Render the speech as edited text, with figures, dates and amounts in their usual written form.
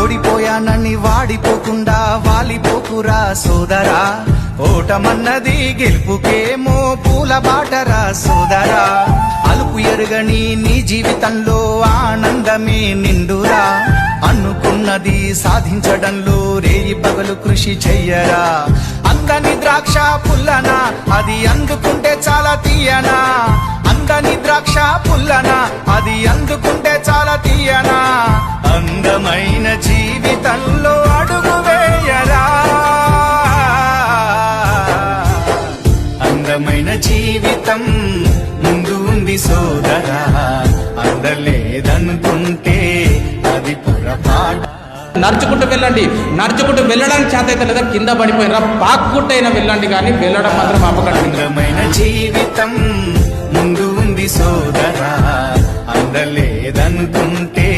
ఓడిపోయానని వాడిపోకుండా వాలిపోకురా సోదరా, ఓటమన్నది గెలుపుకేమో పూల బాటరా సోదరా. అలుపు ఎరుగని నీ జీవితంలో ఆనందమే నిండురా, అనుకున్నది సాధించడంలో రేయి పగలు కృషి చెయ్యరా. అందని ద్రాక్ష పుల్లనా, అది అందుకుంటే చాలా తీయనా. అందని ద్రాక్ష పుల్లనా, అది అందుకుంటే చాలా తీయనా. అందమైన జీవితంలో అడుగు వేయరా, అందమైన జీవితం ముందు ఉంది సోదరా. అందలేదనుకుంటే అది పొరపాటు. నడుచుకుంటూ వెళ్ళండి, నడుచుకుంటూ వెళ్ళడానికి చేత అయితే లేదా కింద పడిపోయినరా, పాక్కుంటైనా వెళ్ళండి కానీ వెళ్ళడం మాత్రం ఆపకండి. అందమైన జీవితం ముందు ఉంది సోదరా, అందలేదనుకుంటే